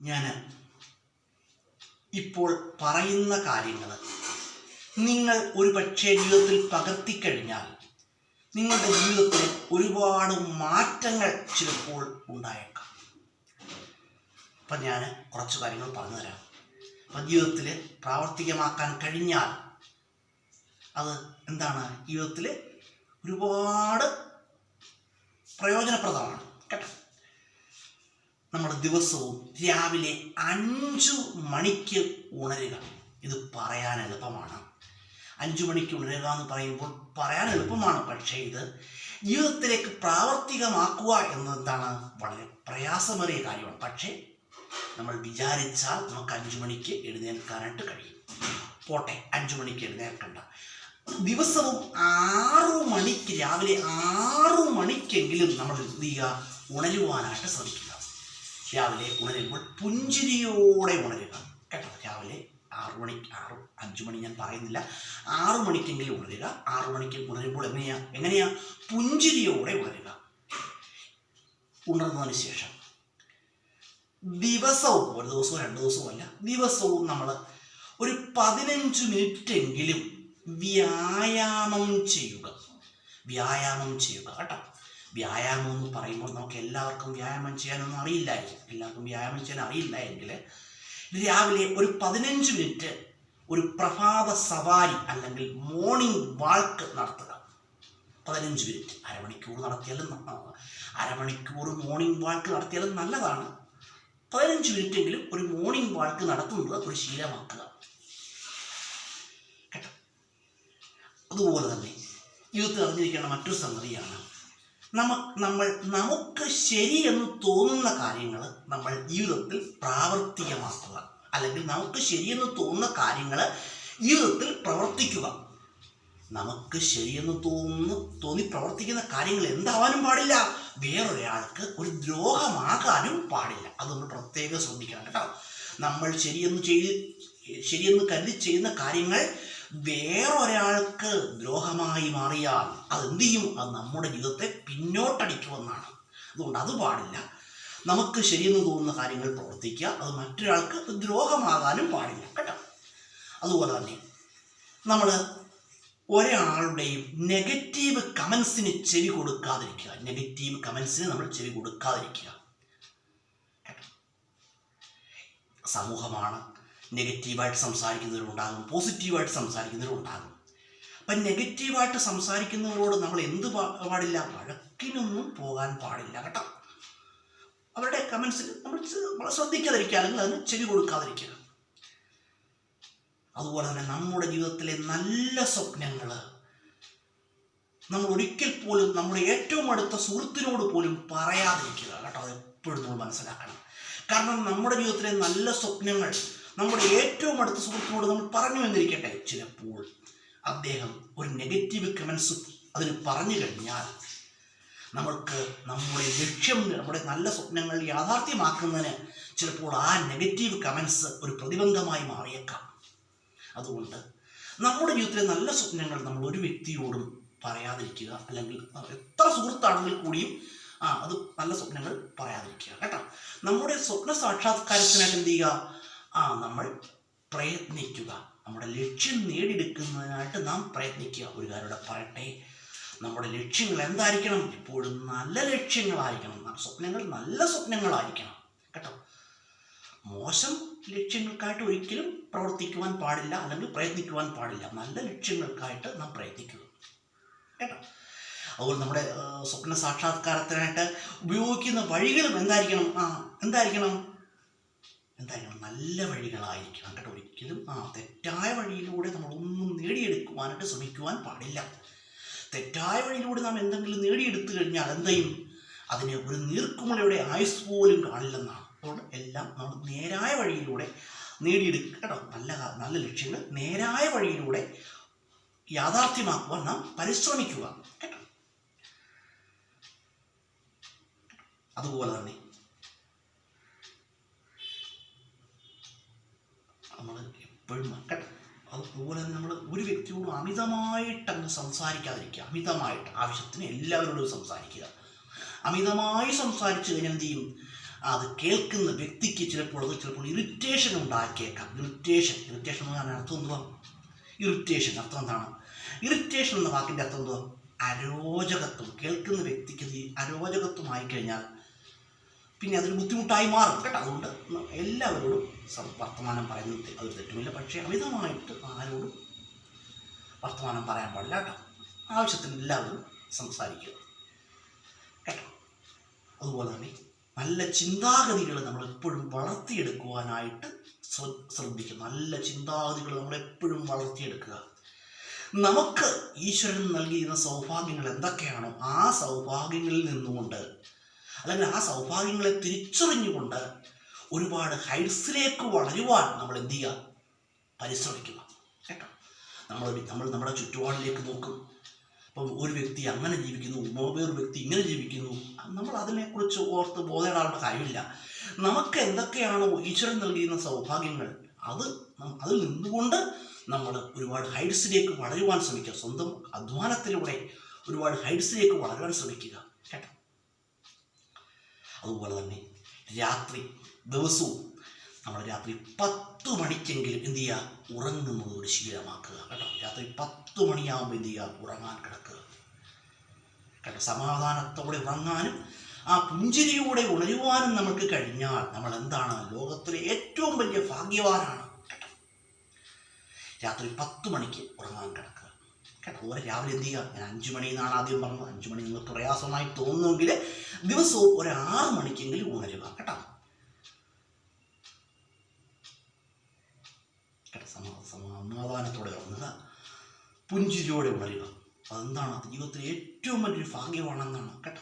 ഞാൻ ഇപ്പോൾ പറയുന്ന കാര്യങ്ങൾ നിങ്ങൾ ഒരു പക്ഷേ ജീവിതത്തിൽ പകർത്തിക്കഴിഞ്ഞാൽ നിങ്ങളുടെ ജീവിതത്തിൽ ഒരുപാട് മാറ്റങ്ങൾ ചിലപ്പോൾ ഉണ്ടായേക്കാം. അപ്പം ഞാൻ കുറച്ച് കാര്യങ്ങൾ പറഞ്ഞുതരാം. അപ്പം ജീവിതത്തിൽ പ്രാവർത്തികമാക്കാൻ കഴിഞ്ഞാൽ അത് എന്താണ്, ജീവിതത്തിൽ ഒരുപാട് പ്രയോജനപ്രദമാണ് കേട്ടോ. നമ്മൾ ദിവസവും രാവിലെ 5 മണിക്ക് ഉണരുക. ഇത് പറയാൻ എളുപ്പമാണ്. 5 മണിക്ക് ഉണരുക എന്ന് പറയുമ്പോൾ പറയാൻ എളുപ്പമാണ്, പക്ഷേ ഇത് ജീവിതത്തിലേക്ക് പ്രാവർത്തികമാക്കുക എന്നതാണ് വളരെ പ്രയാസമേറിയ കാര്യമാണ്. പക്ഷേ നമ്മൾ വിചാരിച്ചാൽ നമുക്ക് 5 മണിക്ക് എഴുന്നേൽക്കാനായിട്ട് കഴിയും. പോട്ടെ, 5 മണിക്ക് എഴുന്നേൽക്കണ്ട, ദിവസവും 6 മണിക്ക്, രാവിലെ 6 മണിക്കെങ്കിലും നമ്മൾ എന്ത് ചെയ്യുക, ഉണരുവാനായിട്ട് ശ്രമിക്കുക. രാവിലെ ഉണരുമ്പോൾ പുഞ്ചിരിയോടെ ഉണരുക കേട്ടോ. രാവിലെ 6 മണിക്ക്, 5 മണി ഞാൻ പറയുന്നില്ല, 6 മണിക്കെങ്കിലും ഉണരുക. 6 മണിക്ക് ഉണരുമ്പോൾ എങ്ങനെയാ പുഞ്ചിരിയോടെ ഉണരുക. ഉണർന്നതിന് ശേഷം ദിവസവും, ഒരു ദിവസവും 2 ദിവസവും അല്ല, ദിവസവും നമ്മൾ ഒരു 15 മിനിറ്റെങ്കിലും വ്യായാമം ചെയ്യുക. വ്യായാമം ചെയ്യുക കേട്ടോ. വ്യായാമം എന്ന് പറയുമ്പോൾ നമുക്ക് എല്ലാവർക്കും വ്യായാമം ചെയ്യാനൊന്നും അറിയില്ലായിരിക്കും. എല്ലാവർക്കും വ്യായാമം ചെയ്യാൻ അറിയില്ല എങ്കിൽ രാവിലെ ഒരു 15 മിനിറ്റ് ഒരു പ്രഭാത സവാരി അല്ലെങ്കിൽ മോർണിംഗ് വാക്ക് നടത്തുക. 15 മിനിറ്റ്, അരമണിക്കൂർ നടത്തിയാലും, അരമണിക്കൂർ മോർണിംഗ് വാക്ക് നടത്തിയാലും നല്ലതാണ്. 15 മിനിറ്റെങ്കിലും ഒരു മോർണിംഗ് വാക്ക് നടത്തുന്നത് ഒരു ശീലമാക്കുക കേട്ടോ. അതുപോലെ തന്നെ ജീവിതത്തിൽ അറിഞ്ഞിരിക്കേണ്ട മറ്റൊരു സംഗതിയാണ്, നമുക്ക് ശരിയെന്ന് തോന്നുന്ന കാര്യങ്ങൾ നമ്മൾ ജീവിതത്തിൽ പ്രാവർത്തികമാക്കുക. അല്ലെങ്കിൽ നമുക്ക് ശരിയെന്ന് തോന്നുന്ന കാര്യങ്ങൾ ജീവിതത്തിൽ പ്രവർത്തിക്കുക. നമുക്ക് ശരിയെന്ന് തോന്നി പ്രവർത്തിക്കുന്ന കാര്യങ്ങൾ എന്താവാനും പാടില്ല, വേറൊരാൾക്ക് ഒരു ദ്രോഹമാകാനും പാടില്ല. അതൊന്ന് പ്രത്യേകം ശ്രദ്ധിക്കണം കേട്ടോ. നമ്മൾ ശരിയെന്ന് കരുതി ചെയ്യുന്ന കാര്യങ്ങൾ വേറൊരാൾക്ക് ദ്രോഹമായി മാറിയാൽ അതെന്ത് ചെയ്യും, അത് നമ്മുടെ ജീവിതത്തെ പിന്നോട്ടടിക്കുമെന്നാണ്. അതുകൊണ്ട് അത് പാടില്ല. നമുക്ക് ശരിയെന്ന് തോന്നുന്ന കാര്യങ്ങൾ പ്രവർത്തിക്കുക, അത് മറ്റൊരാൾക്ക് ദ്രോഹമാകാനും പാടില്ല കേട്ടോ. അതുപോലെ തന്നെ നമ്മൾ ഒരാളുടെയും നെഗറ്റീവ് കമൻസിന് ചെവി കൊടുക്കാതിരിക്കുക. നെഗറ്റീവ് കമൻസിന് നമ്മൾ ചെവി കൊടുക്കാതിരിക്കുക കേട്ടോ. സമൂഹമാണ്, നെഗറ്റീവായിട്ട് സംസാരിക്കുന്നവരുണ്ടാകും, പോസിറ്റീവായിട്ട് സംസാരിക്കുന്നവരുണ്ടാകും. അപ്പം നെഗറ്റീവായിട്ട് സംസാരിക്കുന്നവരോട് നമ്മൾ എന്ത് പാടില്ല, വഴക്കിനൊന്നും പോകാൻ പാടില്ല കേട്ടോ. അവരുടെ കമൻസിൽ നമ്മൾ ശ്രദ്ധിക്കാതിരിക്കുക, അല്ലെങ്കിൽ അതിന് ചെവി കൊടുക്കാതിരിക്കുക. അതുപോലെ തന്നെ നമ്മുടെ ജീവിതത്തിലെ നല്ല സ്വപ്നങ്ങൾ നമ്മൾ ഒരിക്കൽ പോലും നമ്മുടെ ഏറ്റവും അടുത്ത സുഹൃത്തിനോട് പോലും പറയാതിരിക്കുക കേട്ടോ. അത് എപ്പോഴും നമ്മൾ മനസ്സിലാക്കണം. കാരണം നമ്മുടെ ജീവിതത്തിലെ നല്ല സ്വപ്നങ്ങൾ നമ്മുടെ ഏറ്റവും അടുത്ത സുഹൃത്തിനോട് നമ്മൾ പറഞ്ഞു എന്നിരിക്കട്ടെ, ചിലപ്പോൾ അദ്ദേഹം ഒരു നെഗറ്റീവ് കമൻസ് അതിന് പറഞ്ഞു കഴിഞ്ഞാൽ നമ്മൾക്ക് നമ്മുടെ ലക്ഷ്യം, നമ്മുടെ നല്ല സ്വപ്നങ്ങൾ യാഥാർത്ഥ്യമാക്കുന്നതിന് ചിലപ്പോൾ ആ നെഗറ്റീവ് കമൻസ് ഒരു പ്രതിബന്ധമായി മാറിയേക്കാം. അതുകൊണ്ട് നമ്മുടെ ജീവിതത്തിലെ നല്ല സ്വപ്നങ്ങൾ നമ്മൾ ഒരു വ്യക്തിയോടും പറയാതിരിക്കുക. അല്ലെങ്കിൽ എത്ര സുഹൃത്താണെങ്കിൽ കൂടിയും അത് നല്ല സ്വപ്നങ്ങൾ പറയാതിരിക്കുക കേട്ടോ. നമ്മുടെ സ്വപ്ന സാക്ഷാത്കാരത്തിനായിട്ട് എന്ത് ചെയ്യുക, നമ്മൾ പ്രയത്നിക്കുക. നമ്മുടെ ലക്ഷ്യം നേടിയെടുക്കുന്നതിനായിട്ട് നാം പ്രയത്നിക്കുക. ഒരു കാര്യം പറയട്ടെ, നമ്മുടെ ലക്ഷ്യങ്ങൾ എന്തായിരിക്കണം, എപ്പോഴും നല്ല ലക്ഷ്യങ്ങളായിരിക്കണം. സ്വപ്നങ്ങൾ നല്ല സ്വപ്നങ്ങളായിരിക്കണം കേട്ടോ. മോശം ലക്ഷ്യങ്ങൾക്കായിട്ട് ഒരിക്കലും പ്രവർത്തിക്കുവാൻ പാടില്ല, അല്ലെങ്കിൽ പ്രയത്നിക്കുവാൻ പാടില്ല. നല്ല ലക്ഷ്യങ്ങൾക്കായിട്ട് നാം പ്രയത്നിക്കുക കേട്ടോ. അതുപോലെ നമ്മുടെ സ്വപ്ന സാക്ഷാത്കാരത്തിനായിട്ട് ഉപയോഗിക്കുന്ന വഴികളും എന്തായിരിക്കണം, നല്ല വഴികളായിരിക്കണം കേട്ടോ. ഒരിക്കലും തെറ്റായ വഴിയിലൂടെ നമ്മളൊന്നും നേടിയെടുക്കുവാനായിട്ട് ശ്രമിക്കുവാൻ പാടില്ല. തെറ്റായ വഴിയിലൂടെ നാം എന്തെങ്കിലും നേടിയെടുത്തു കഴിഞ്ഞാൽ എന്തെയും, അതിന് ഒരു നീർക്കുമലയുടെ ആയുസ് പോലും കാണില്ലെന്നാണ്. അതുകൊണ്ട് എല്ലാം നമ്മൾ നേരായ വഴിയിലൂടെ നേടിയെടുക്കുക കേട്ടോ. നല്ല ലക്ഷ്യങ്ങൾ നേരായ വഴിയിലൂടെ യാഥാർത്ഥ്യമാക്കുവാൻ നാം പരിശ്രമിക്കുക കേട്ടോ. അതുപോലെ തന്നെ നമ്മൾ എപ്പോഴും കേട്ടോ. അതുപോലെ തന്നെ നമ്മൾ ഒരു വ്യക്തിയോട് അമിതമായിട്ടങ്ങ് സംസാരിക്കാതിരിക്കുക. അമിതമായിട്ട്, ആവശ്യത്തിന് എല്ലാവരോടും സംസാരിക്കുക. അമിതമായി സംസാരിച്ചു കഴിഞ്ഞാൽ എന്ത് ചെയ്യും, അത് കേൾക്കുന്ന വ്യക്തിക്ക് ചിലപ്പോൾ ഇറിറ്റേഷൻ ഉണ്ടാക്കിയേക്കാം. ഇറിറ്റേഷൻ എന്ന് പറഞ്ഞാൽ അർത്ഥം എന്തുവാ? ഇറിറ്റേഷൻ അർത്ഥം എന്താണ്? ഇറിറ്റേഷൻ എന്ന വാക്കിൻ്റെ അർത്ഥം എന്തുവാ? അരോചകത്വം. കേൾക്കുന്ന വ്യക്തിക്ക് അരോചകത്വമായി കഴിഞ്ഞാൽ പിന്നെ അതൊരു ബുദ്ധിമുട്ടായി മാറും കേട്ടോ. അതുകൊണ്ട് എല്ലാവരോടും വർത്തമാനം പറയുന്നത് അതൊരു തെറ്റുമില്ല. പക്ഷേ അമിതമായിട്ട് ആരോടും വർത്തമാനം പറയാൻ പാടില്ല കേട്ടോ. ആവശ്യത്തിന് എല്ലാവരും സംസാരിക്കുക കേട്ടോ. അതുപോലെ തന്നെ നല്ല ചിന്താഗതികൾ നമ്മളെപ്പോഴും വളർത്തിയെടുക്കുവാനായിട്ട് ശ്രദ്ധിക്കുക. നല്ല ചിന്താഗതികൾ നമ്മളെപ്പോഴും വളർത്തിയെടുക്കുക. നമുക്ക് ഈശ്വരൻ നൽകിയിരുന്ന സൗഭാഗ്യങ്ങൾ എന്തൊക്കെയാണോ ആ സൗഭാഗ്യങ്ങളിൽ നിന്നുകൊണ്ട്, അല്ലെങ്കിൽ ആ സൗഭാഗ്യങ്ങളെ തിരിച്ചറിഞ്ഞുകൊണ്ട് ഒരുപാട് ഹൈറ്റ്സിലേക്ക് വളരുവാൻ നമ്മൾ എന്ത് ചെയ്യുക? പരിശ്രമിക്കുക കേട്ടോ. നമ്മൾ നമ്മുടെ ചുറ്റുപാടിലേക്ക് നോക്കും. അപ്പം ഒരു വ്യക്തി അങ്ങനെ ജീവിക്കുന്നു, വേറൊരു വ്യക്തി ഇങ്ങനെ ജീവിക്കുന്നു. നമ്മൾ അതിനെക്കുറിച്ച് ഓർത്ത് ബോധേടാവേണ്ട കാര്യമില്ല. നമുക്ക് എന്തൊക്കെയാണോ ഈശ്വരൻ നൽകിയിരുന്ന സൗഭാഗ്യങ്ങൾ അതിൽ നിന്നുകൊണ്ട് നമ്മൾ ഒരുപാട് ഹൈറ്റ്സിലേക്ക് വളരുവാൻ ശ്രമിക്കുക. സ്വന്തം അധ്വാനത്തിലൂടെ ഒരുപാട് ഹൈറ്റ്സിലേക്ക് വളരുവാൻ ശ്രമിക്കുക കേട്ടോ. അതുപോലെ തന്നെ ദിവസവും നമ്മൾ രാത്രി 10 മണിക്കെങ്കിലും എന്ത് ചെയ്യുക? ഉറങ്ങുന്നത് ഒരു ശീലമാക്കുക കേട്ടോ. രാത്രി 10 മണിയാകുമ്പോൾ എന്ത് ചെയ്യുക? ഉറങ്ങാൻ കിടക്കുക കേട്ടോ. സമാധാനത്തോടെ ഉറങ്ങാനും ആ പുഞ്ചിരിയോടെ ഉണരുവാനും നമുക്ക് കഴിഞ്ഞാൽ നമ്മൾ എന്താണ്? ലോകത്തിലെ ഏറ്റവും വലിയ ഭാഗ്യവാനാണ് കേട്ടോ. രാത്രി 10 മണിക്ക് ഉറങ്ങാൻ കിടക്കുക കേട്ടോ. അതുപോലെ രാവിലെ എന്ത് ചെയ്യുക? ഞാൻ 5 മണി എന്നാണ് ആദ്യം പറഞ്ഞത്. 5 മണി നിങ്ങൾക്ക് പ്രയാസമായി തോന്നുമെങ്കിൽ ദിവസവും ഒരു 6 മണിക്കെങ്കിലും ഉണരുക കേട്ടോ. സമാധാനത്തോടെ ഉറങ്ങുക, പുഞ്ചിരിയോടെ ഉണരുക. അതെന്താണ്? ജീവിതത്തിൽ ഏറ്റവും വലിയൊരു ഭാഗ്യമാണെന്നാണ് കേട്ടോ.